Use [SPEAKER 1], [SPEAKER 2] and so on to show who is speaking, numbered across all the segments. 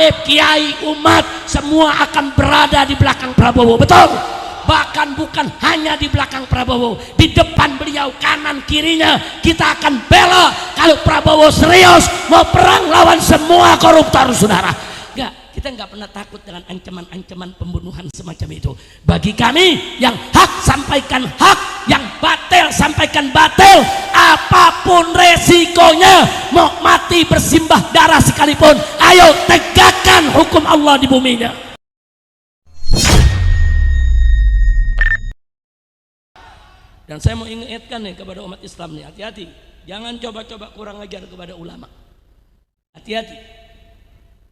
[SPEAKER 1] habaib, kiai, umat semua akan berada di belakang Prabowo. Betul? Bahkan bukan hanya di belakang Prabowo, di depan beliau, kanan kirinya kita akan bela kalau Prabowo serius mau perang lawan semua koruptor, saudara. Kita nggak pernah takut dengan ancaman-ancaman pembunuhan semacam itu. Bagi kami yang hak sampaikan hak, yang batil sampaikan batil, apapun resikonya, mau mati bersimbah darah sekalipun, ayo tegakkan hukum Allah di buminya. Dan saya mau ingatkan nih kepada umat Islam nih, hati-hati, jangan coba-coba kurang ajar kepada ulama. Hati-hati.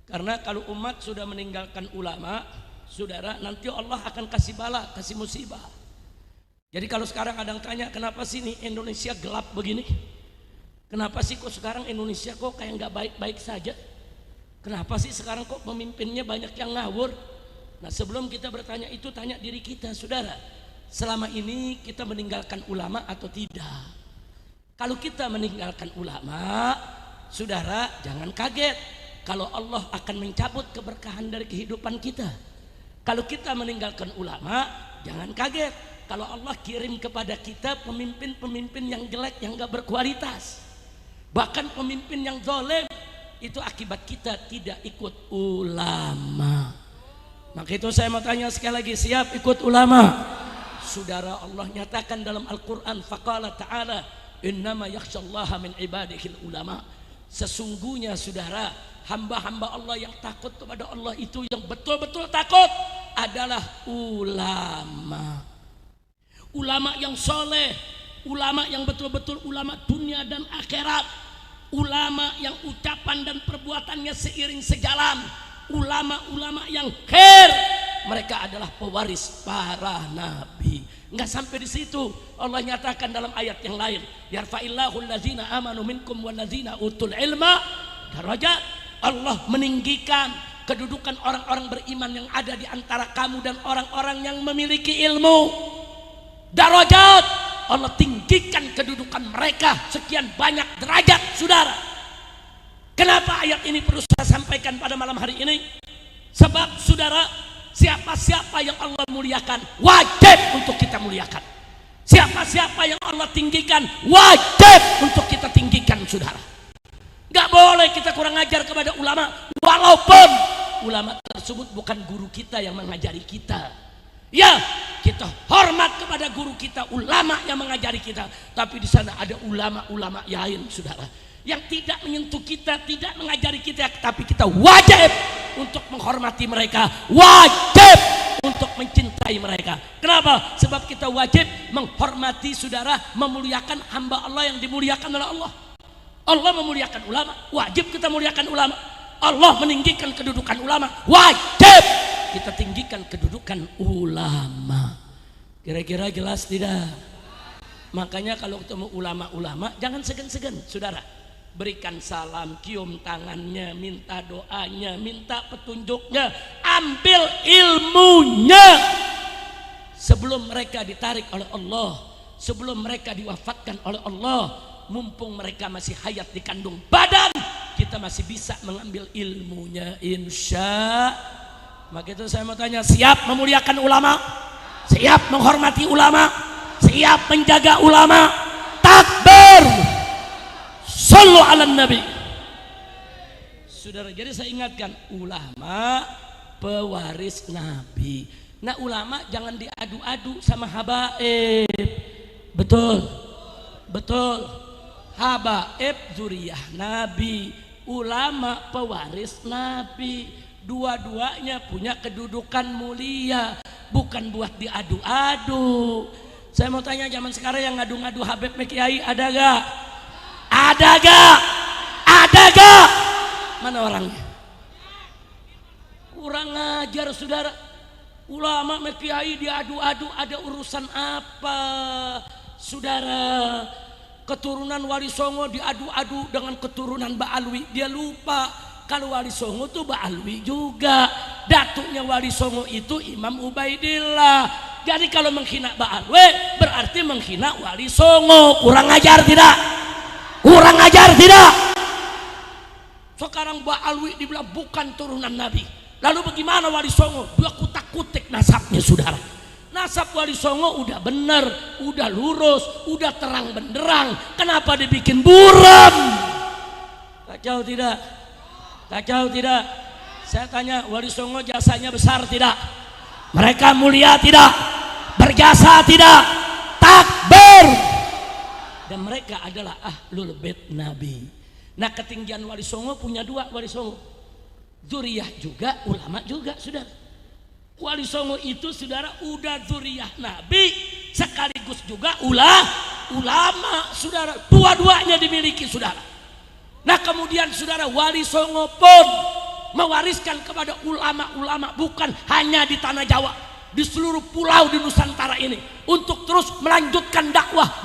[SPEAKER 1] Karena kalau umat sudah meninggalkan ulama, saudara, nanti Allah akan kasih bala, kasih musibah. Jadi kalau sekarang ada yang tanya, kenapa sih nih Indonesia gelap begini? Kenapa sih kok sekarang Indonesia kok kayak nggak baik-baik saja? Kenapa sih sekarang kok pemimpinnya banyak yang ngawur? Nah, sebelum kita bertanya itu, tanya diri kita, saudara. Selama ini kita meninggalkan ulama atau tidak? Kalau kita meninggalkan ulama, saudara, jangan kaget kalau Allah akan mencabut keberkahan dari kehidupan kita. Kalau kita meninggalkan ulama, jangan kaget kalau Allah kirim kepada kita pemimpin-pemimpin yang jelek, yang gak berkualitas, bahkan pemimpin yang zalim. Itu akibat kita tidak ikut ulama. Maka itu saya mau tanya sekali lagi, siap ikut ulama? Saudara, Allah nyatakan dalam Al-Quran, faqala ta'ala innama yakhshallaha min ibadihil ulama. Sesungguhnya saudara, hamba-hamba Allah yang takut kepada Allah itu, yang betul-betul takut, adalah ulama. Ulama yang soleh, ulama yang betul-betul ulama dunia dan akhirat, ulama yang ucapan dan perbuatannya seiring sejalan, ulama-ulama yang khair. Mereka adalah pewaris para nabi. Enggak sampai di situ, Allah nyatakan dalam ayat yang lain, yarfa'illahu allazina amanu minkum wallazina utul ilma darajat. Allah meninggikan kedudukan orang-orang beriman yang ada di antara kamu dan orang-orang yang memiliki ilmu. Darajat, Allah tinggikan kedudukan mereka sekian banyak derajat, saudara. Kenapa ayat ini perlu saya sampaikan pada malam hari ini? Sebab saudara, siapa-siapa yang Allah muliakan, wajib untuk kita muliakan. Siapa-siapa yang Allah tinggikan, wajib untuk kita tinggikan, saudara. Gak boleh kita kurang ajar kepada ulama, walaupun ulama tersebut bukan guru kita yang mengajari kita. Ya, kita hormat kepada guru kita, ulama yang mengajari kita. Tapi di sana ada ulama-ulama lain, saudara, yang tidak menyentuh kita, tidak mengajari kita, tapi kita wajib untuk menghormati mereka, wajib untuk mencintai mereka. Kenapa? Sebab kita wajib menghormati, saudara, memuliakan hamba Allah yang dimuliakan oleh Allah. Allah memuliakan ulama, wajib kita muliakan ulama. Allah meninggikan kedudukan ulama, wajib kita tinggikan kedudukan ulama. Kira-kira jelas tidak? Makanya kalau ketemu ulama-ulama, jangan segan-segan, saudara. Berikan salam, cium tangannya, minta doanya, minta petunjuknya, ambil ilmunya. Sebelum mereka ditarik oleh Allah, sebelum mereka diwafatkan oleh Allah, mumpung mereka masih hayat di kandung badan, kita masih bisa mengambil ilmunya, insya. Maka itu saya mau tanya, siap memuliakan ulama? Siap menghormati ulama? Siap menjaga ulama? Takbir! Sallu ala nabi. Saudara, jadi saya ingatkan, ulama pewaris nabi. Nah, ulama jangan diadu-adu sama habaib. Betul? Betul. Habaib zuriyah nabi, ulama pewaris nabi. Dua-duanya punya kedudukan mulia, bukan buat diadu-adu. Saya mau tanya, zaman sekarang yang ngadu-ngadu Habib Kiai ada gak? Ada gak? Ada gak? Mana orangnya? Kurang ajar, saudara. Ulama Kiai diadu-adu, ada urusan apa, saudara? Keturunan Wali Songo diadu-adu dengan keturunan Mbak Alwi. Dia lupa kalau Wali Songo itu Mbak Alwi juga. Datuknya Wali Songo itu Imam Ubaidillah. Jadi kalau menghina Mbak Alwi berarti menghina Wali Songo. Kurang ajar tidak? Kurang ajar tidak? Sekarang Mbak Alwi dibilang bukan turunan Nabi. Lalu bagaimana Wali Songo? Dia kutak-kutik nasabnya saudara. Nasab Wali Songo udah bener, udah lurus, udah terang benderang. Kenapa dibikin buram? Kacau tidak? Kacau tidak? Saya tanya, Wali Songo jasanya besar tidak? Mereka mulia tidak? Berjasa tidak? Takbir! Dan mereka adalah ahlul bait Nabi. Nah, ketinggian Wali Songo punya dua Wali Songo. Zuriyah juga, ulama juga, saudara. Wali Songo itu saudara udah zuriyah Nabi sekaligus juga ulama, saudara. Dua-duanya dimiliki saudara. Nah, kemudian saudara Wali Songo pun mewariskan kepada ulama-ulama bukan hanya di tanah Jawa, di seluruh pulau di Nusantara ini untuk terus melanjutkan dakwah.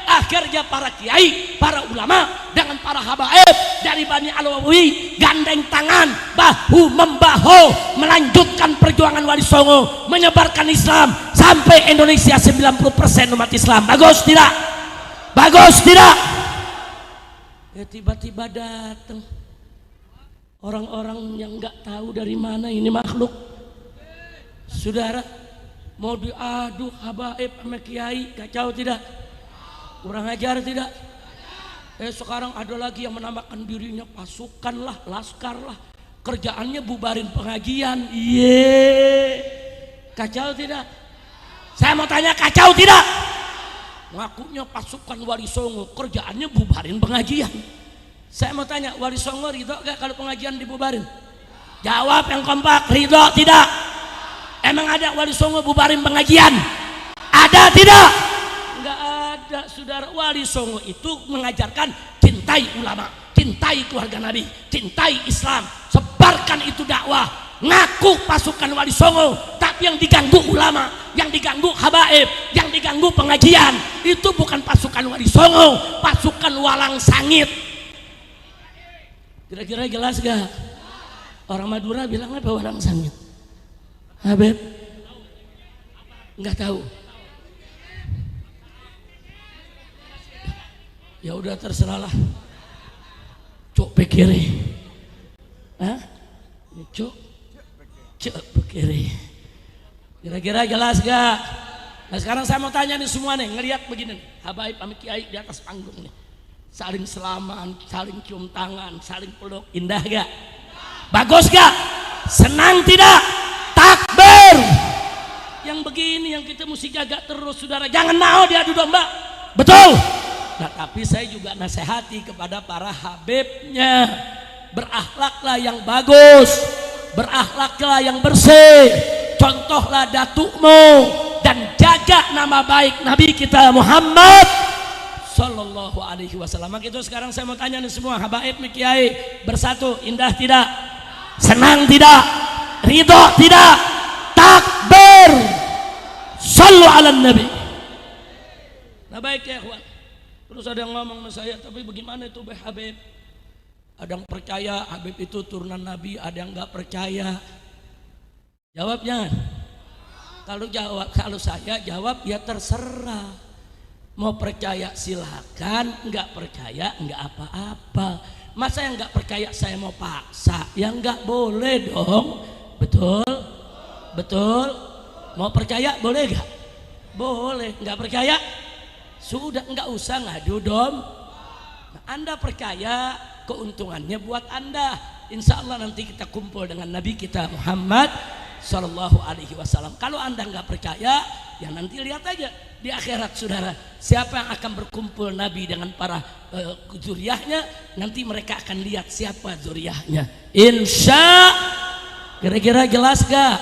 [SPEAKER 1] Akhirnya para kiai, para ulama dengan para habaib dari Bani Alawi gandeng tangan bahu membahu melanjutkan perjuangan Wali Songo menyebarkan Islam sampai Indonesia 90% umat Islam. Bagus tidak? Bagus tidak? Ya tiba-tiba datang orang-orang yang nggak tahu dari mana ini makhluk. Saudara mau diadu habaib sama kiai, kacau tidak? Kurang ajar tidak? Sekarang ada lagi yang menamakan dirinya pasukan lah, laskar lah. Kerjaannya bubarin pengajian. Kacau tidak? Saya mau tanya, kacau tidak? Ngakunya pasukan Wali Songo, kerjaannya bubarin pengajian. Saya mau tanya, Wali Songo ridho gak kalau pengajian dibubarin? Jawab yang kompak, ridho tidak? Emang ada Wali Songo bubarin pengajian? Ada tidak? Enggak ada, saudara. Wali Songo itu mengajarkan cintai ulama, cintai keluarga Nabi, cintai Islam, sebarkan itu dakwah. Ngaku pasukan Wali Songo, tapi yang diganggu ulama, yang diganggu habaib, yang diganggu pengajian itu bukan pasukan Wali Songo, pasukan walang sangit. Kira-kira jelas gak? Orang Madura bilang apa walang sangit? Habib? Enggak tahu. Ya udah terserahlah. Cok pikiri. Hah? Cok pikiri. Kira-kira jelas gak? Nah sekarang saya mau tanya nih semua nih, ngelihat begini nih, habaib amit kiai di atas panggung nih. Saling selaman, saling cium tangan, saling peluk, indah gak? Bagus gak? Senang tidak? Takbir! Yang begini yang kita mesti jaga terus saudara, jangan mau diadu domba. Betul? Nah tapi saya juga nasihati kepada para habibnya, berakhlaklah yang bagus, berakhlaklah yang bersih, contohlah datukmu, dan jaga nama baik Nabi kita Muhammad Sallallahu Alaihi Wasallam. Maka itu sekarang saya mau tanya nih semua habaib nih kiai, bersatu, indah tidak? Senang tidak? Ridho tidak? Takbir! Sallu ala Nabi. Nah baik ya ikhwan. Terus ada yang ngomong sama saya, tapi bagaimana itu Habib? Ada yang percaya Habib itu turunan Nabi, ada yang nggak percaya. Jawab jangan. Kalau saya jawab ya terserah. Mau percaya silakan, nggak percaya nggak apa-apa. Masa yang nggak percaya saya mau paksa? Ya nggak boleh dong. Betul? Betul? Mau percaya boleh nggak? Boleh. Nggak percaya? Sudah nggak usah ngadu dom. Nah, Anda percaya keuntungannya buat Anda. Insya Allah nanti kita kumpul dengan Nabi kita Muhammad Sallallahu Alaihi Wasallam. Kalau Anda nggak percaya, ya nanti lihat aja di akhirat saudara. Siapa yang akan berkumpul Nabi dengan para zuriyahnya, nanti mereka akan lihat siapa zuriyahnya. Insya. Kira-kira jelas gak?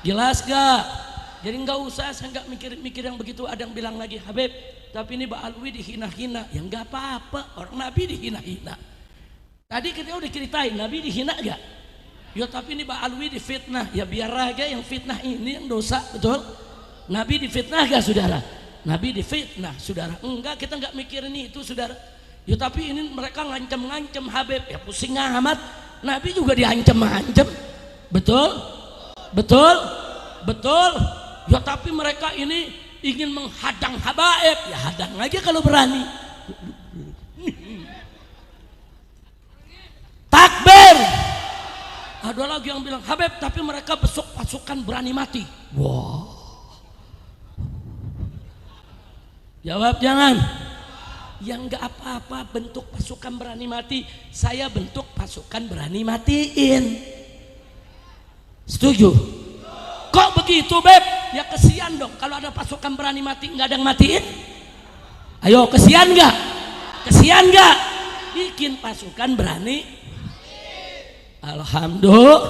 [SPEAKER 1] Jelas gak? Jadi nggak usah, saya nggak mikir-mikir yang begitu. Ada yang bilang lagi, Habib, tapi ini Mbak Alwi dihina-hina. Ya nggak apa-apa, orang Nabi dihina-hina. Tadi kita udah ceritain, Nabi dihina gak? Ya tapi ini Mbak Alwi difitnah. Ya biar aja yang fitnah ini yang dosa, betul? Nabi difitnah gak saudara? Nabi difitnah saudara? Enggak, kita nggak mikirin itu saudara. Ya tapi ini mereka ngancem-ngancem Habib. Ya pusing amat. Nabi juga diancem-ancem. Betul? Betul? Betul? Ya tapi mereka ini ingin menghadang habaib, ya hadang aja kalau berani. Takbir. Ada lagi yang bilang, Habib, tapi mereka besok pasukan berani mati. Wow. Jawab jangan. Yang enggak apa-apa bentuk pasukan berani mati, saya bentuk pasukan berani matiin. Setuju? Kok begitu, Beb? Ya kesian dong kalau ada pasukan berani mati nggak ada yang matiin. Ayo, kesian nggak? Kesian nggak? Bikin pasukan berani. Alhamdulillah.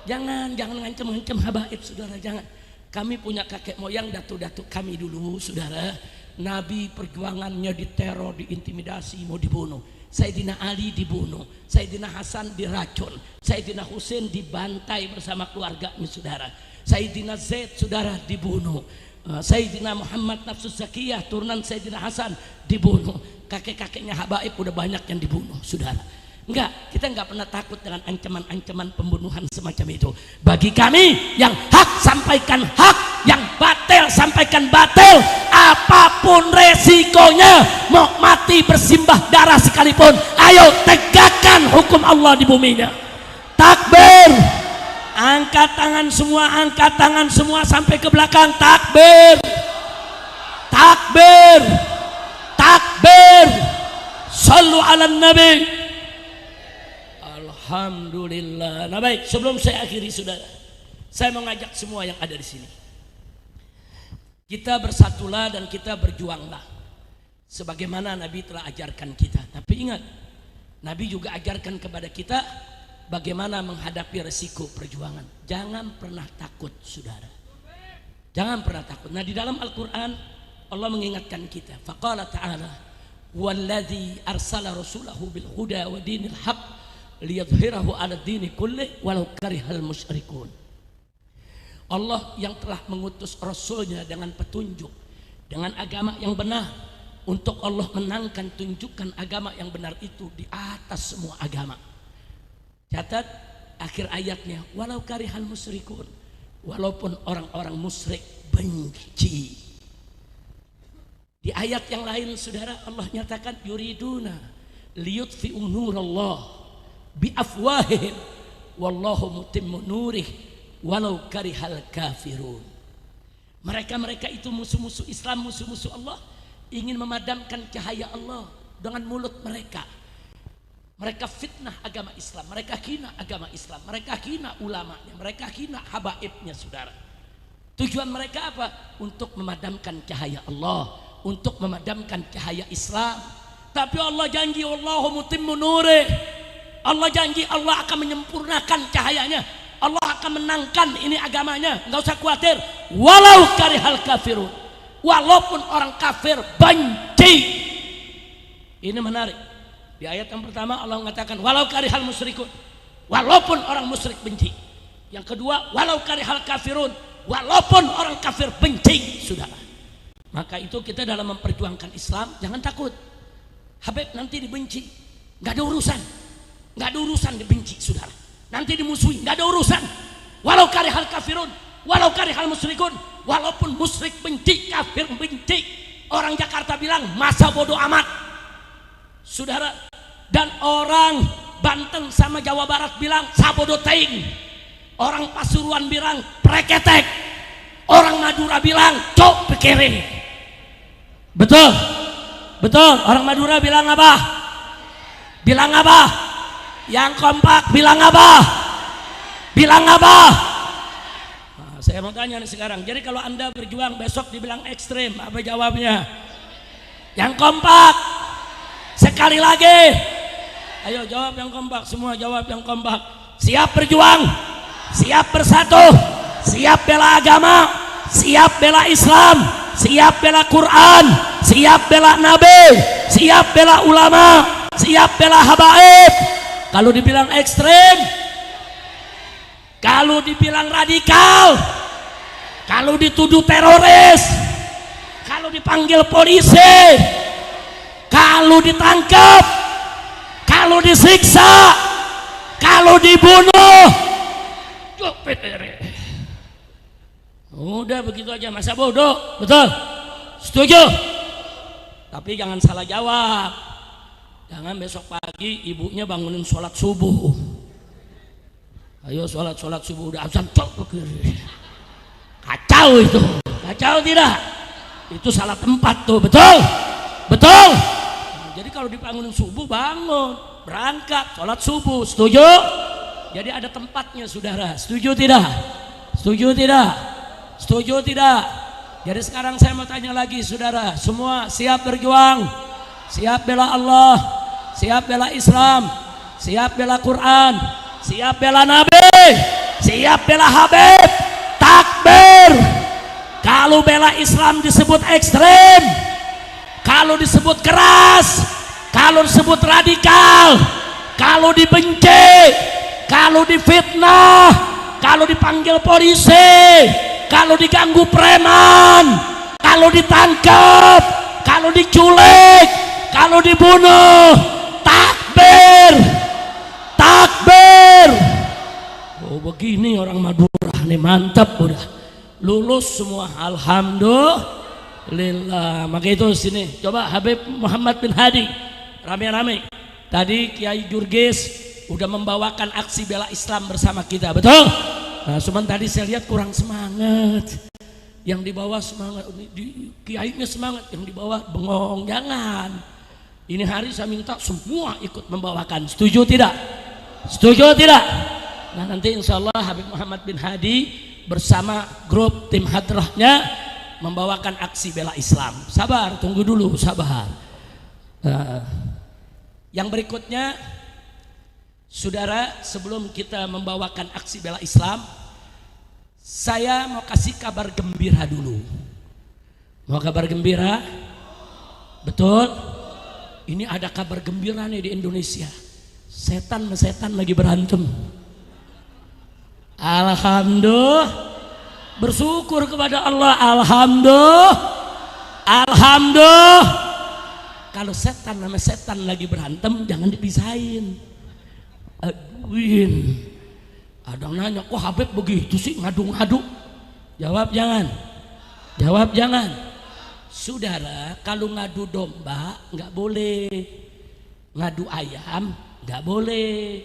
[SPEAKER 1] Jangan ngancem-ngancem habaib, saudara, jangan. Kami punya kakek moyang, datuk-datuk kami dulu, saudara. Nabi perjuangannya diteror, diintimidasi, mau dibunuh. Sayyidina Ali dibunuh, Sayyidina Hasan diracun, Sayyidina Husain dibantai bersama keluarganya, saudara. Sayyidina Zaid, saudara, dibunuh. Sayyidina Muhammad Nafsus Zakiyah, turunan Sayyidina Hasan, dibunuh. Kakek-kakeknya habaib udah banyak yang dibunuh, saudara. Enggak, kita enggak pernah takut dengan ancaman-ancaman pembunuhan semacam itu. Bagi kami, yang hak sampaikan hak, yang batil sampaikan batil, apapun resikonya, mau mati bersimbah darah sekalipun, ayo tegakkan hukum Allah di buminya. Takbir. Angkat tangan semua sampai ke belakang. Takbir. Takbir. Takbir. Sallu ala nabi. Alhamdulillah. Nah baik, sebelum saya akhiri, saudara, saya mengajak semua yang ada di sini, kita bersatulah dan kita berjuanglah sebagaimana Nabi telah ajarkan kita. Tapi ingat, Nabi juga ajarkan kepada kita bagaimana menghadapi resiko perjuangan. Jangan pernah takut, saudara. Jangan pernah takut. Nah, di dalam Al-Quran Allah mengingatkan kita. Faqala ta'ala, walladzi arsala rasulahu bil huda wa dinil haqq liyadhhirahu 'ala dini kulli walau karihal musyrikun. Allah yang telah mengutus Rasulnya dengan petunjuk, dengan agama yang benar, untuk Allah menangkan, tunjukkan agama yang benar itu di atas semua agama. Catat akhir ayatnya, walau karihal musyrikun, walaupun orang-orang musyrik benci. Di ayat yang lain, saudara, Allah nyatakan yuriduna liyutfi'u nurallah bi afwahihim wallahu mutimmu nurih walau karihal kafirun. Mereka itu musuh-musuh Islam, musuh-musuh Allah, ingin memadamkan cahaya Allah dengan mulut mereka. Mereka fitnah agama Islam, mereka hina agama Islam, mereka hina ulamanya, mereka hina habaibnya, saudara. Tujuan mereka apa? Untuk memadamkan cahaya Allah, untuk memadamkan cahaya Islam. Tapi Allah janji wallahu mutimmu nurih. Allah janji Allah akan menyempurnakan cahayanya, Allah akan menangkan ini agamanya, nggak usah khawatir. Walau karihal kafirun, walaupun orang kafir benci. Ini menarik. Di ayat yang pertama Allah mengatakan walau karihal musyrikun, walaupun orang musyrik benci. Yang kedua walau karihal kafirun, walaupun orang kafir benci, saudara. Maka itu kita dalam memperjuangkan Islam jangan takut. Habib nanti dibenci, nggak ada urusan. Nggak ada urusan dibenci, saudara. Nanti dimusuhi, nggak ada urusan. Walau karihal kafirun, walau karihal musyrikun, walaupun musyrik benci, kafir benci. Orang Jakarta bilang masa bodoh amat, saudara. Dan orang Banten sama Jawa Barat bilang sabodo teing. Orang Pasuruan bilang preketek. Orang Madura bilang cok pikirin. Betul, betul. Orang Madura bilang apa? Bilang apa? Yang kompak bilang apa? Bilang apa? Nah, saya mau tanya nih sekarang. Jadi kalau Anda berjuang besok dibilang ekstrim, apa jawabnya? Yang kompak. Sekali lagi. Ayo jawab yang kompak, semua jawab yang kompak. Siap berjuang, siap bersatu, siap bela agama, siap bela Islam, siap bela Quran, siap bela Nabi, siap bela ulama, siap bela habaib. Kalau dibilang ekstrem, kalau dibilang radikal, kalau dituduh teroris, kalau dipanggil polisi, kalau ditangkap, kalau disiksa, kalau dibunuh, udah begitu aja, masa bodoh, betul? Setuju? Tapi jangan salah jawab. Jangan besok pagi ibunya bangunin sholat subuh. Ayo sholat subuh udah azan kacau itu, kacau tidak? Itu salah tempat tuh, betul? Betul? Nah, jadi kalau dibangunin subuh bangun, berangkat sholat subuh, setuju? Jadi ada tempatnya saudara, setuju tidak? Setuju tidak? Setuju tidak? Jadi sekarang saya mau tanya lagi saudara, semua siap berjuang? Siap bela Allah? Siap bela Islam? Siap bela Quran? Siap bela Nabi? Siap bela Habib? Takbir! Kalau bela Islam disebut ekstrem, kalau disebut keras, kalau disebut radikal, kalau dibenci, kalau difitnah, kalau dipanggil polisi, kalau diganggu preman, kalau ditangkap, kalau diculik, kalau dibunuh, takbir, takbir. Oh begini orang Madura nih, mantap, udah lulus semua, alhamdulillah. Maka itu sini coba Habib Muhammad bin Hadi rame-rame tadi Kiai Jurgis udah membawakan aksi bela Islam bersama kita, betul? Nah cuman tadi saya lihat kurang semangat, yang di bawah semangat, kiainya semangat, yang di bawah bengong. Jangan, ini hari saya minta semua ikut membawakan, setuju tidak? Setuju tidak? Nah nanti insya Allah Habib Muhammad bin Hadi bersama grup tim hadrahnya membawakan aksi bela Islam. Sabar, tunggu dulu, sabar. Yang berikutnya saudara, sebelum kita membawakan aksi bela Islam, saya mau kasih kabar gembira dulu. Mau kabar gembira? Betul? Ini ada kabar gembira nih di Indonesia. Setan sama setan lagi berantem. Alhamdulillah, bersyukur kepada Allah. Alhamdulillah, alhamdulillah. Kalau setan sama setan lagi berantem jangan dipisahin. Aduin, ada nanya, kok Habib begitu sih ngadu-ngadu? Jawab jangan, jawab jangan. Saudara, kalau ngadu domba nggak boleh, ngadu ayam nggak boleh,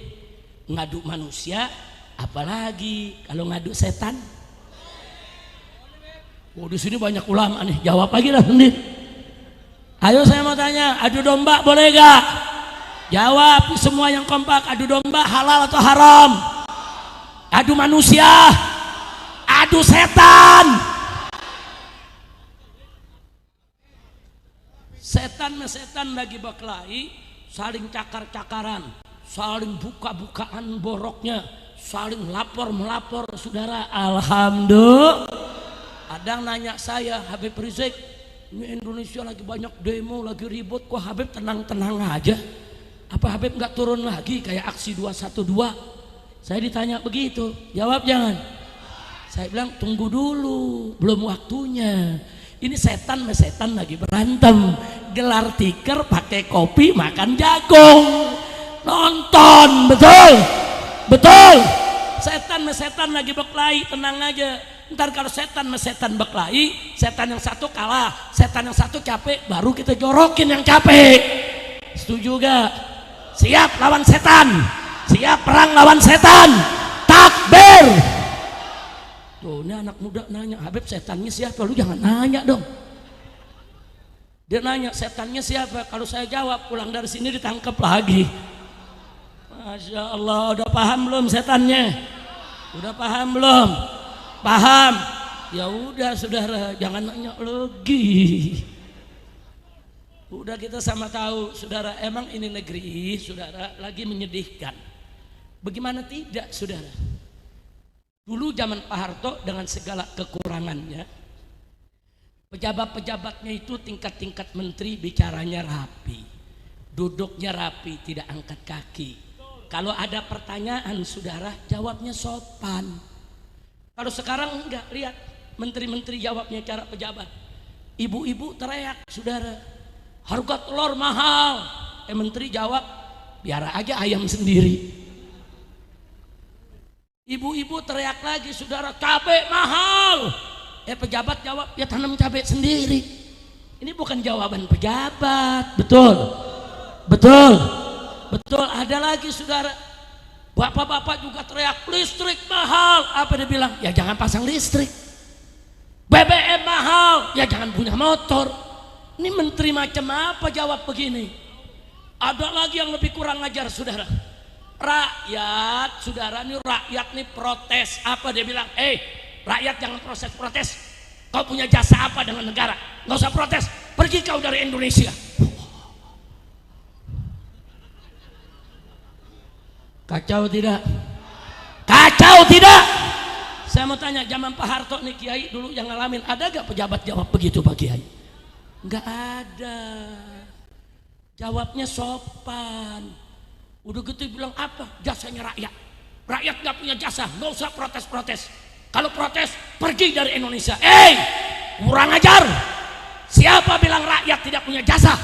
[SPEAKER 1] ngadu manusia apalagi kalau ngadu setan. Oh di sini banyak ulama nih, jawab lagi lah sendiri. Ayo saya mau tanya, adu domba boleh gak? Jawab semua yang kompak. Adu domba halal atau haram? Adu manusia, adu setan. Setan sama setan lagi berkelahi, saling cakar-cakaran, saling buka-bukaan boroknya, saling lapor-melapor saudara. Alhamdulillah. Ada yang nanya saya, Habib Rizik, ini Indonesia lagi banyak demo, lagi ribut, kok Habib tenang-tenang aja? Apa Habib nggak turun lagi kayak aksi 212? Saya ditanya begitu, jawab jangan. Saya bilang tunggu dulu, belum waktunya. Ini setan sama setan lagi berantem, gelar tikar, pakai kopi, makan jagung, nonton, betul? Betul? Setan sama setan lagi berkelahi, tenang aja. Ntar kalau setan sama setan berkelahi, setan yang satu kalah, setan yang satu capek, baru kita jorokin yang capek. Setuju gak? Siap lawan setan, siap perang lawan setan. Takbir. Tuh ini anak muda nanya, Habib setannya siapa? Lu jangan nanya dong. Dia nanya setannya siapa? Kalau saya jawab, pulang dari sini ditangkap lagi. Masya Allah, udah paham belum setannya? Udah paham belum? Paham? Ya udah saudara, jangan nanya lagi. Udah kita sama tahu saudara, emang ini negeri saudara lagi menyedihkan. Bagaimana tidak saudara? Dulu zaman Pak Harto dengan segala kekurangannya, pejabat-pejabatnya itu tingkat-tingkat menteri bicaranya rapi, duduknya rapi, tidak angkat kaki. Kalau ada pertanyaan saudara, jawabnya sopan. Kalau sekarang enggak, lihat menteri-menteri jawabnya cara pejabat. Ibu-ibu teriak, saudara, harga telur mahal. Menteri jawab, biar aja ayam sendiri. Ibu-ibu teriak lagi, saudara, cabai mahal. Pejabat jawab, ya tanam cabai sendiri. Ini bukan jawaban pejabat, betul? Betul, betul. Ada lagi saudara, bapak-bapak juga teriak listrik mahal. Apa dia bilang? Ya jangan pasang listrik. BBM mahal, ya jangan punya motor. Ini menteri macam apa jawab begini? Ada lagi yang lebih kurang ajar saudara. Rakyat, saudara, ini rakyat nih protes. Apa dia bilang? Rakyat jangan protes. Kau punya jasa apa dengan negara? Nggak usah protes, pergi kau dari Indonesia. Kacau tidak? Kacau tidak? Saya mau tanya, zaman Pak Harto nih Kiai dulu yang ngalamin, ada gak pejabat jawab begitu Pak Kiai? Nggak ada. Jawabnya sopan. Udah gitu bilang apa? Jasanya rakyat. Rakyat gak punya jasa, nggak usah protes-protes. Kalau protes, pergi dari Indonesia. Kurang ajar. Siapa bilang rakyat tidak punya jasa?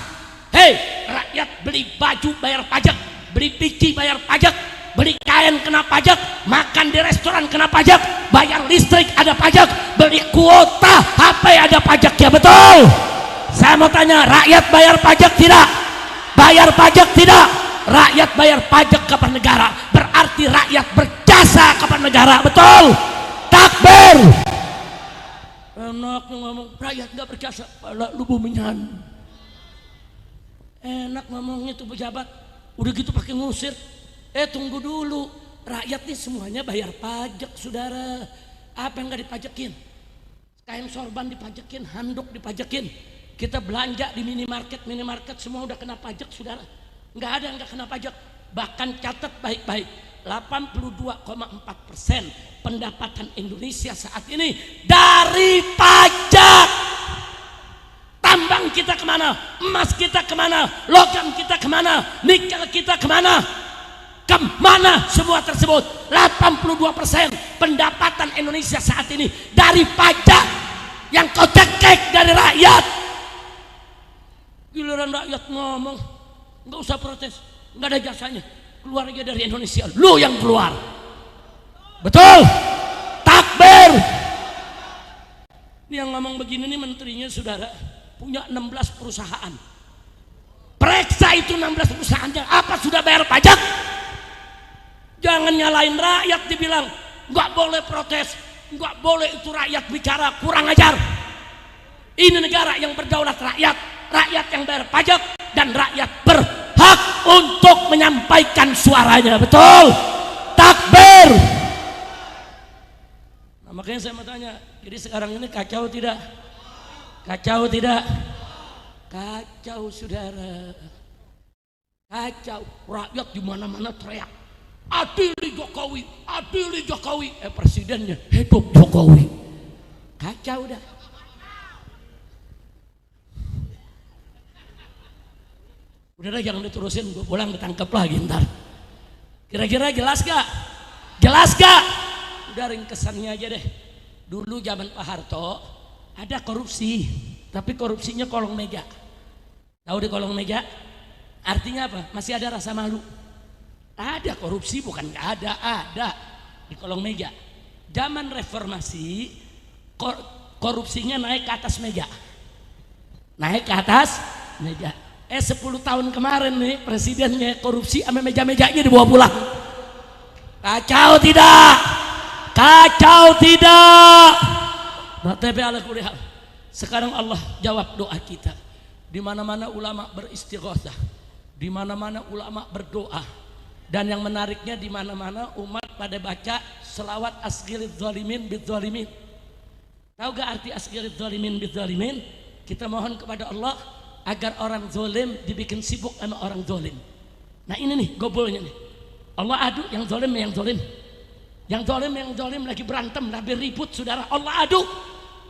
[SPEAKER 1] Rakyat beli baju bayar pajak, beli pici bayar pajak, beli kain kena pajak, makan di restoran kena pajak, bayar listrik ada pajak, beli kuota HP ada pajak, ya betul? Saya mau tanya, rakyat bayar pajak tidak? Bayar pajak tidak? Rakyat bayar pajak kepada negara, berarti rakyat berjasa kepada negara, betul? Takbir. Enak ngomong rakyat nggak berjasa, pala lu bumingan. Enak ngomongnya tuh pejabat, udah gitu pakai ngusir. Tunggu dulu, rakyat nih semuanya bayar pajak saudara. Apa yang nggak dipajakin? Kain sorban dipajakin, handuk dipajakin. Kita belanja di minimarket semua udah kena pajak saudara. Nggak ada yang nggak kena pajak. Bahkan catat baik-baik, 82,4% pendapatan Indonesia saat ini dari pajak. Tambang kita kemana? Emas kita kemana? Logam kita kemana? Nikel kita kemana? Kemana semua tersebut? 82% pendapatan Indonesia saat ini dari pajak yang kau cekek dari rakyat. Giliran rakyat ngomong, nggak usah protes, nggak ada jasanya, keluar aja dari Indonesia. Lu yang keluar, betul? Takbir. Ini yang ngomong begini nih menterinya saudara, punya 16 perusahaan. Periksa itu 16 perusahaannya, apa sudah bayar pajak? Jangan nyalain rakyat, dibilang nggak boleh protes, nggak boleh itu rakyat bicara, kurang ajar. Ini negara yang berdaulat rakyat, rakyat yang bayar pajak, dan rakyat berhak untuk menyampaikan suaranya, betul? Takbir. Nah, makanya saya mau tanya, jadi sekarang ini kacau tidak? Kacau tidak? Kacau saudara, kacau. Rakyat di mana-mana teriak, adili Jokowi, adili Jokowi. Presidennya hidup Jokowi. Kacau dah. Udah jangan diterusin, gue pulang ditangkap lagi ntar. Kira-kira jelas gak? Jelas gak? Udah ringkesannya aja deh. Dulu zaman Pak Harto ada korupsi, tapi korupsinya kolong meja. Tahu di kolong meja? Artinya apa? Masih ada rasa malu. Ada korupsi, bukan gak ada di kolong meja. Zaman reformasi korupsinya naik ke atas meja. Naik ke atas meja. 10 tahun kemarin nih presidennya korupsi sama meja-mejanya dibawa pulang. Kacau tidak? Kacau tidak? Nah, tapi ala kulli hal, sekarang Allah jawab doa kita. Di mana-mana ulama beristighatsah, di mana-mana ulama berdoa, dan yang menariknya di mana-mana umat pada baca selawat asghiriz zalimin bidzalimin. Tahu gak arti asghiriz zalimin bidzalimin? Kita mohon kepada Allah agar orang zolim dibikin sibuk sama orang zolim. Nah ini nih gobolnya nih. Allah adu yang zolim yang zolim. Yang zolim lagi berantem, lagi ribut saudara. Allah adu.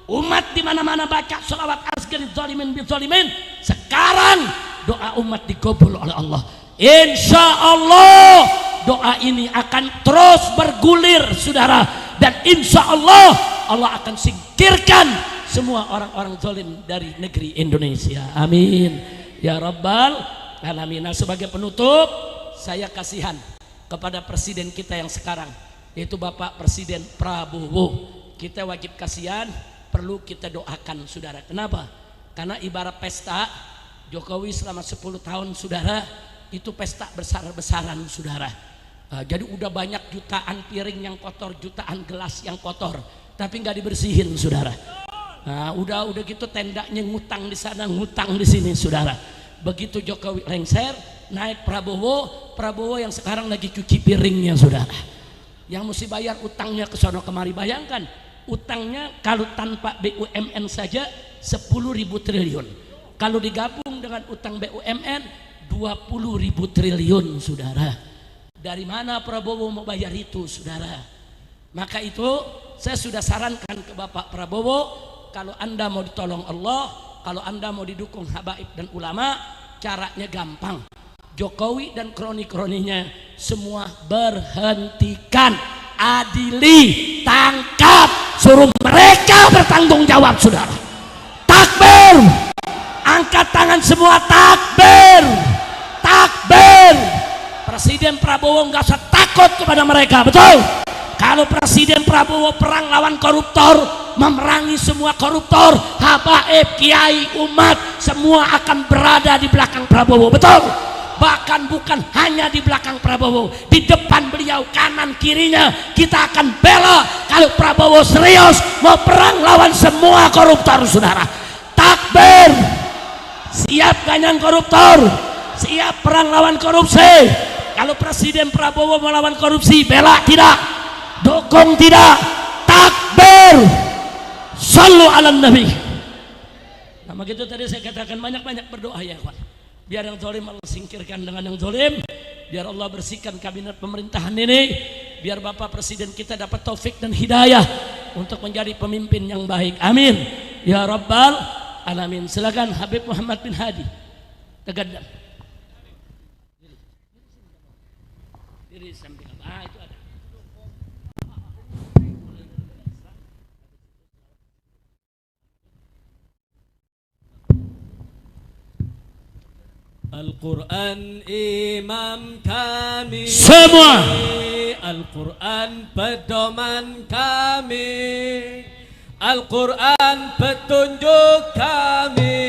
[SPEAKER 1] Umat di mana-mana baca selawat asghiriz zalimin bidzalimin. Sekarang doa umat digobol oleh Allah. Insya Allah doa ini akan terus bergulir saudara, dan insya Allah Allah akan singkirkan semua orang-orang zalim dari negeri Indonesia. Amin ya rabbal alamin. Nah, sebagai penutup saya kasihan kepada presiden kita yang sekarang, yaitu Bapak Presiden Prabowo. Kita wajib kasihan, perlu kita doakan saudara. Kenapa? Karena ibarat pesta, Jokowi selama 10 tahun saudara itu pesta besar-besaran saudara. Jadi udah banyak jutaan piring yang kotor, jutaan gelas yang kotor, tapi nggak dibersihin saudara. Udah gitu tendanya ngutang di sana, ngutang di sini saudara. Begitu Jokowi lengser, naik Prabowo yang sekarang lagi cuci piringnya saudara. Yang mesti bayar utangnya ke sono kemari. Bayangkan utangnya kalau tanpa BUMN saja 10.000 triliun. Kalau digabung dengan utang BUMN 20.000 triliun saudara. Dari mana Prabowo mau bayar itu saudara? Maka itu saya sudah sarankan ke Bapak Prabowo, kalau Anda mau ditolong Allah, kalau Anda mau didukung habaib dan ulama, caranya gampang. Jokowi dan kroni-kroninya semua berhentikan, adili, tangkap, suruh mereka bertanggung jawab saudara. Takbir, angkat tangan semua, takbir, takbir. Presiden Prabowo nggak usah takut kepada mereka, betul? Kalau Presiden Prabowo perang lawan koruptor, memerangi semua koruptor, habaib, kiai, umat, semua akan berada di belakang Prabowo, betul? Bahkan bukan hanya di belakang Prabowo, di depan beliau, kanan kirinya kita akan bela. Kalau Prabowo serius mau perang lawan semua koruptor saudara. Takbir, siap ganyang koruptor, siap perang lawan korupsi. Kalau Presiden Prabowo melawan korupsi, bela tidak, dukung tidak, takbir, sallu ala nabi. Nah begitu tadi saya katakan, banyak-banyak berdoa ya kawan. Biar yang zalim Allah singkirkan dengan yang zalim, biar Allah bersihkan kabinet pemerintahan ini, biar Bapak Presiden kita dapat taufik dan hidayah untuk menjadi pemimpin yang baik, amin ya rabbal alamin. Silakan Habib Muhammad bin Hadi Tegaddam. Diri samping itu ada.
[SPEAKER 2] Al-Quran imam kami,
[SPEAKER 1] semua
[SPEAKER 2] Al-Quran pedoman kami, Al-Quran petunjuk kami,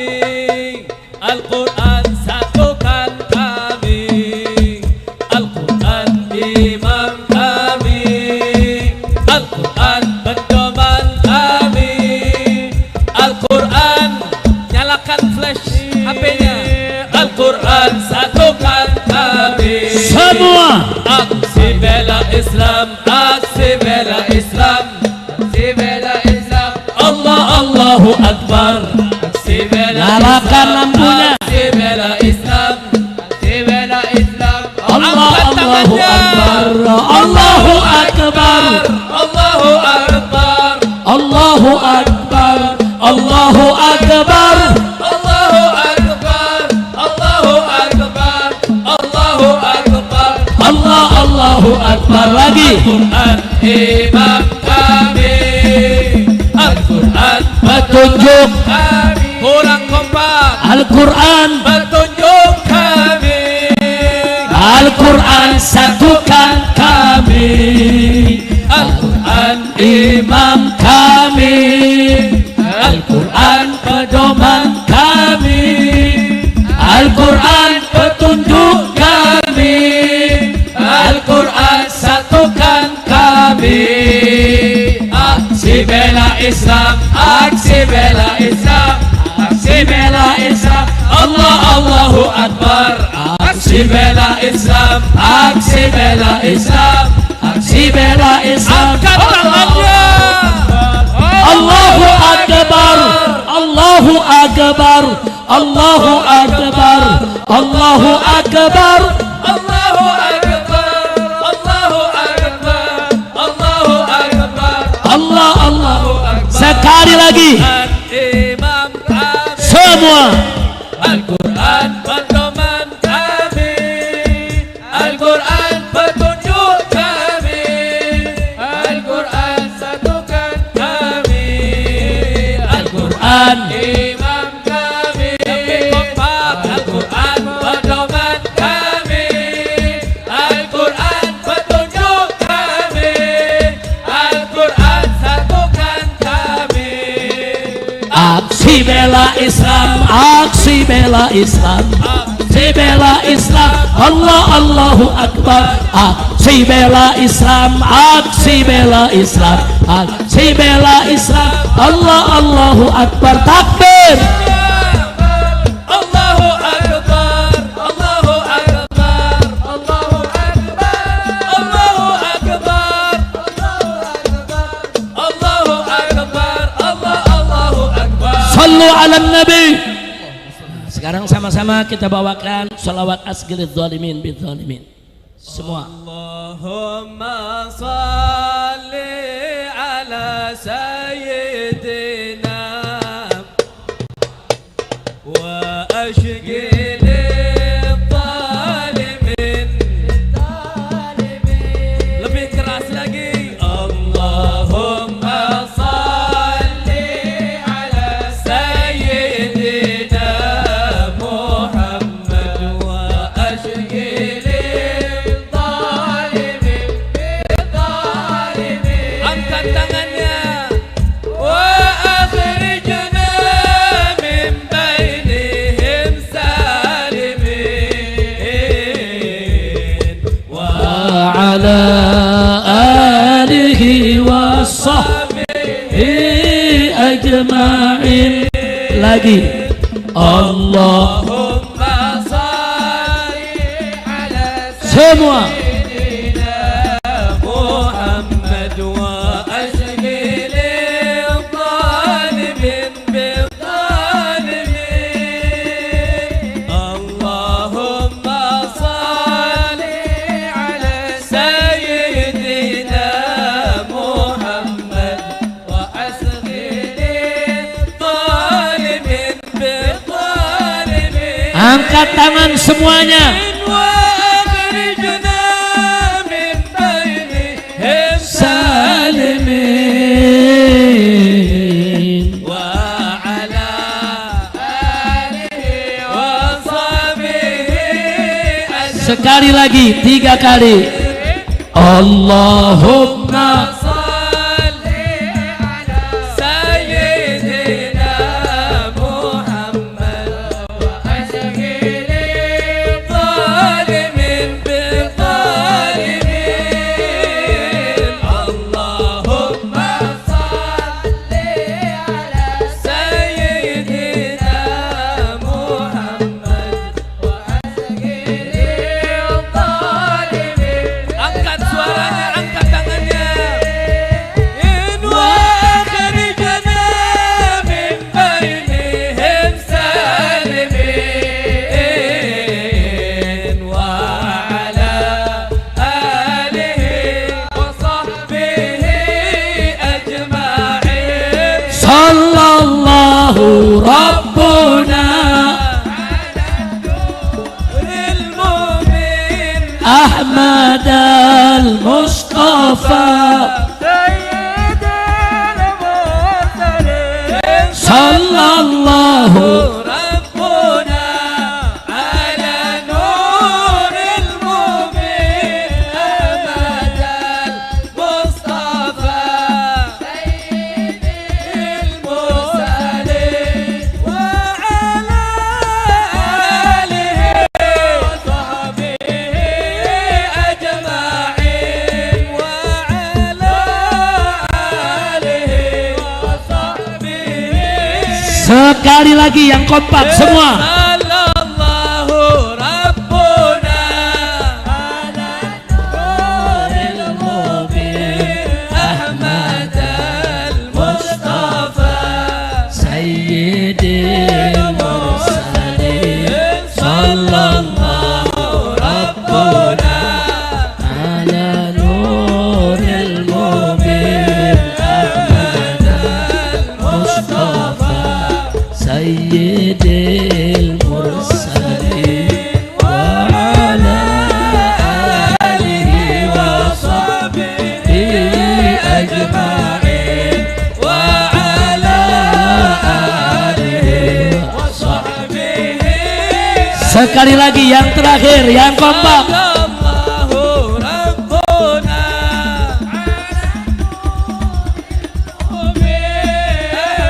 [SPEAKER 2] Al-Quran satukan kami, Al-Quran imam kami, Al-Quran pedoman kami, Al-Quran nyalakan flash HP-nya, Al-Quran satukan kami
[SPEAKER 1] semua.
[SPEAKER 2] Aksi bela Islam, aksi bela Islam, aksi bela Islam, Allah Allahu Akbar. Aksi bela
[SPEAKER 1] Nyalakan
[SPEAKER 2] Islam,
[SPEAKER 1] lampunya.
[SPEAKER 2] aksi bela Islam, aksi bela Islam,
[SPEAKER 1] Allah Allahu Akbar, Allahu Akbar,
[SPEAKER 2] Allahu Akbar,
[SPEAKER 1] Allahu Akbar, Allahu Akbar.
[SPEAKER 2] Allahu Akbar, Allahu Akbar, Allahu Akbar,
[SPEAKER 1] Allahu Akbar lagi.
[SPEAKER 2] Al-Quran imam kami, Al-Quran
[SPEAKER 1] Petunjuk
[SPEAKER 2] kami, kurang kompak,
[SPEAKER 1] Al-Quran,
[SPEAKER 2] petunjuk kami,
[SPEAKER 1] Al-Quran satukan kami,
[SPEAKER 2] Al-Quran
[SPEAKER 1] imam kami, Al-Quran pedoman kami, Al-Quran petunjuk kami, Al-Quran satukan kami. Aksi bela Islam, aksi bela Islam, aksi bela Islam, Allah Allahu Akbar. Aksi bela Islam, aksi bela Islam, aksi bela Islam.
[SPEAKER 2] angkat tangannya,
[SPEAKER 1] Allahu Akbar, Allahu Akbar, Allahu Akbar, Allahu Akbar.
[SPEAKER 2] Allahu Akbar, Allahu Akbar, Allahu Akbar,
[SPEAKER 1] Allahu Akbar. Sekali lagi
[SPEAKER 2] imam kami,
[SPEAKER 1] semua.
[SPEAKER 2] Al-Quran pedoman kami, Al-Quran petunjuk kami, Al-Quran satukan kami,
[SPEAKER 1] Al-Quran
[SPEAKER 2] imam kami, Al-Quran pedoman kami, Al-Quran petunjuk kami, Al-Quran satukan kami.
[SPEAKER 1] aksi aksi bela Islam, aksi bela Islam, aksi bela Islam, Allah Allahu Akbar, aksi bela Islam, aksi bela Islam, aksi bela Islam, Allah Allahu Akbar, takbir.
[SPEAKER 2] Allahu Akbar, Allahu Akbar, Allahu Akbar, Allahu Akbar, Allahu Akbar, Allahu Akbar.
[SPEAKER 1] Sallu ala Nabi. Sekarang sama-sama kita bawakan salawat asgilidz zalimin bidz zalimin. Semua.
[SPEAKER 2] Allahumma salli ala sayyidina wa ashghil zalimin. Lebih keras lagi. Allahumma salli ala sayyidina Muhammad wa ashghil zalimin bidzalimin. Angkat tangannya. Wa akhrijna min bainihim salimin. Wa
[SPEAKER 1] Ala alihi wa sahbihi ajma'in. Lagi. Allah.
[SPEAKER 2] Allahumma salli ala
[SPEAKER 1] Semua.
[SPEAKER 2] sayyidina Muhammad wa ashghil zalimin bidzalimin. Allahumma salli ala sayyidina Muhammad wa ashghil zalimin bidzalimin.
[SPEAKER 1] Angkat tangan semuanya.
[SPEAKER 2] Wa akhrijna min bainihim
[SPEAKER 1] Salimin.
[SPEAKER 2] wa ala alihi wa sahbihi ajma'in.
[SPEAKER 1] Sekali lagi, 3 kali. Allahumma
[SPEAKER 2] salli ala sayyidina Muhammad wa ashghil zalimin bidzalimin. Allahumma salli ala sayyidina Muhammad wa ashghil zalimin. Angkat suaranya, angkat tangannya. In wa akhrijna min bainihim salimin wa ala alihi wa sahbihi ajma'in.
[SPEAKER 1] sallallahu rabbuna
[SPEAKER 2] Al-Mu'min
[SPEAKER 1] Ahmad al-Mustafa sallallahu
[SPEAKER 2] Rabbuna ala nuril mu'min Ahmad al-Mustafa sayyidil mursalin wa ala alihi wa sahbihi ajma'in wa ala alihi wa sahbihi.
[SPEAKER 1] sekali lagi yang kompak semua.
[SPEAKER 2] Sallallahu Rabbuna ala nuril mu'min Ahmad al-Mustafa
[SPEAKER 1] Sayyidil mursalin sallallahu
[SPEAKER 2] Rabbuna
[SPEAKER 1] ala nuril mu'min Ahmad al-Mustafa Sayyidil mursalin wa ala alihi wa sahbihi ajma'in
[SPEAKER 2] wa ala
[SPEAKER 1] alihi wa
[SPEAKER 2] sahbihi.
[SPEAKER 1] sekali lagi yang terakhir yang kompak.
[SPEAKER 2] Sallallahu Rabbuna ala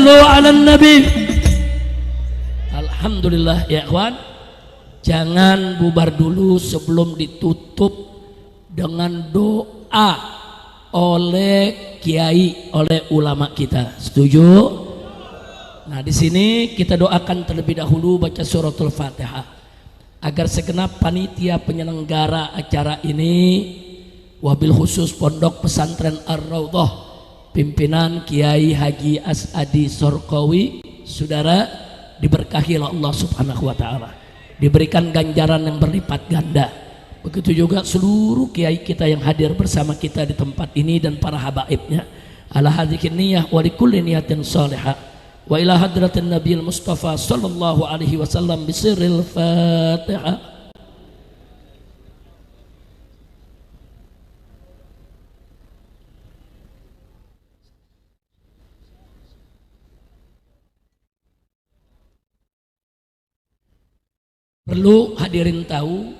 [SPEAKER 1] Sallu ala nabi. Alhamdulillah ya ikhwan. Jangan bubar dulu sebelum ditutup dengan doa oleh kiai, oleh ulama kita. Setuju? Nah, di sini kita doakan terlebih dahulu baca suratul Fatihah agar segenap panitia penyelenggara acara ini, wabil khusus Pondok Pesantren Ar-Raudhah pimpinan Kiai Haji As'adi Sorqawi, saudara, diberkahi oleh Allah Subhanahu wa taala, diberikan ganjaran yang berlipat ganda. Begitu juga seluruh kiai kita yang hadir bersama kita di tempat ini dan para habaibnya. Ala hadhihi niyyah wa likulli niyatin salihah. Wa ila hadratin Nabiyil Mustafa sallallahu alaihi wasallam bisirril Fatihah. Perlu hadirin tahu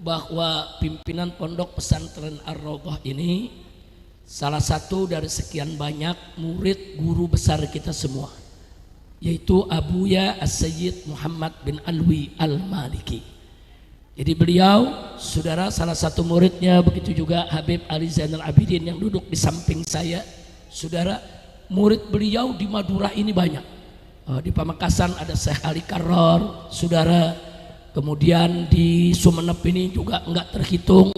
[SPEAKER 1] bahwa pimpinan Pondok Pesantren Ar-Raudhah ini salah satu dari sekian banyak murid guru besar kita semua, yaitu Abuya As-Sayyid Muhammad bin Alwi Al-Maliki. Jadi beliau, saudara, salah satu muridnya, begitu juga Habib Ali Zainal Abidin yang duduk di samping saya. Saudara, murid beliau di Madura ini banyak. Di Pamekasan ada Syekh Ali Karor, saudara. Kemudian di Sumenep ini juga enggak terhitung,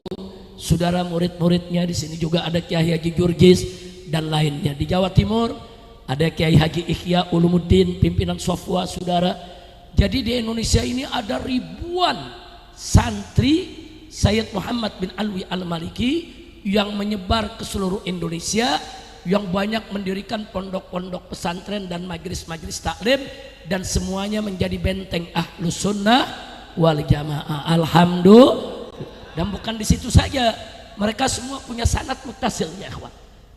[SPEAKER 1] saudara, murid-muridnya. Di sini juga ada Kiai Haji Jurgis dan lainnya. Di Jawa Timur ada Kiai Haji Ikhya Ulumuddin pimpinan Sofwa, saudara. Jadi di Indonesia ini ada ribuan santri Sayyid Muhammad bin Alwi Al-Maliki yang menyebar ke seluruh Indonesia, yang banyak mendirikan pondok-pondok pesantren dan majelis-majelis taklim, dan semuanya menjadi benteng Ahlus Sunnah wal Jamaah. Alhamdulillah. Dan bukan di situ saja, mereka semua punya sanad muttasil ya ikhwan.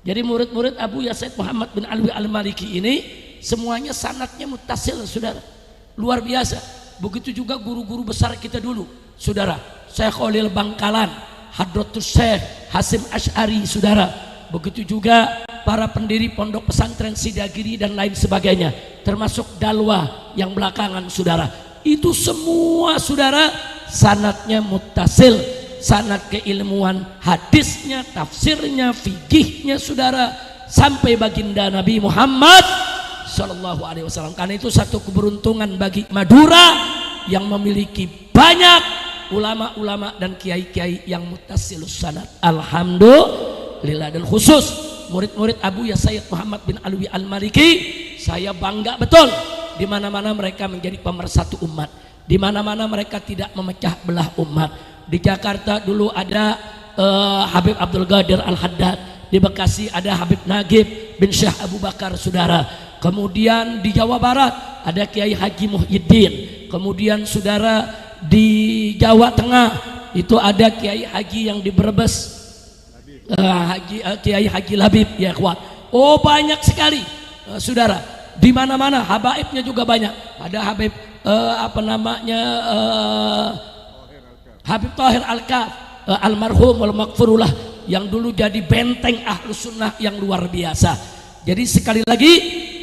[SPEAKER 1] Jadi murid-murid Abu Sayyid Muhammad bin Alwi Al-Maliki ini semuanya sanadnya muttasil, saudara, luar biasa. Begitu juga guru-guru besar kita dulu, saudara, Syekh Khalil Bangkalan, Hadratus Syekh Hasim Asy'ari, saudara. Begitu juga para pendiri pondok pesantren Sidagiri dan lain sebagainya, termasuk Dalwa yang belakangan, saudara. Itu semua, saudara, sanadnya muttasil, sanad keilmuan hadisnya, tafsirnya, fikihnya, saudara, sampai baginda Nabi Muhammad sallallahu alaihi wasallam. Karena itu satu keberuntungan bagi Madura yang memiliki banyak ulama-ulama dan kiai-kiai yang muttasilus sanad. Alhamdulillah. Dan khusus murid-murid Abu Sayyid Muhammad bin Alwi Al-Maliki, saya bangga betul. Di mana-mana mereka menjadi pemersatu umat, di mana-mana mereka tidak memecah belah umat. Di Jakarta dulu ada Habib Abdul Qadir Al-Haddad, di Bekasi ada Habib Nagib bin Syekh Abu Bakar, saudara. Kemudian di Jawa Barat ada Kiai Haji Muhyiddin. Kemudian, saudara, di Jawa Tengah itu ada Kiai Haji yang di Brebes, Kiai Haji Labib ya ikhwan. Oh, banyak sekali, saudara. Di mana-mana habaibnya juga banyak. Ada Habib Habib Tahir Al-Kaf, almarhum wal maghfurullah, yang dulu jadi benteng Ahlus Sunnah yang luar biasa. Jadi sekali lagi,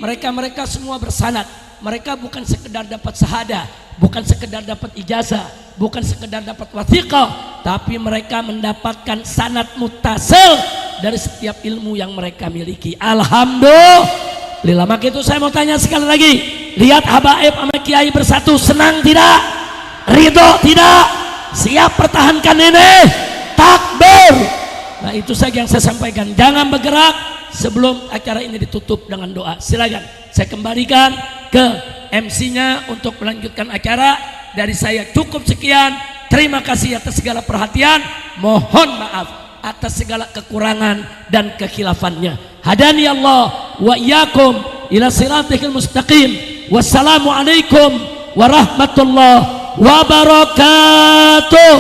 [SPEAKER 1] mereka semua bersanad. Mereka bukan sekedar dapat syahadah, bukan sekedar dapat ijazah, bukan sekedar dapat wathiqah, tapi mereka mendapatkan sanad muttasil dari setiap ilmu yang mereka miliki. Alhamdulillah. Maka itu saya mau tanya sekali lagi, lihat habaib sama kiai bersatu, senang tidak? Ridho tidak? Siap pertahankan ini? Takbir. Nah, itu saja yang saya sampaikan. Jangan bergerak sebelum acara ini ditutup dengan doa. Silakan saya kembalikan ke MC-nya untuk melanjutkan acara. Dari saya cukup sekian. Terima kasih atas segala perhatian. Mohon maaf atas segala kekurangan dan kekhilafannya. Hadani Allah wa iyyakum ila siratal mustaqim. Wassalamualaikum warahmatullahi wabarakatuh.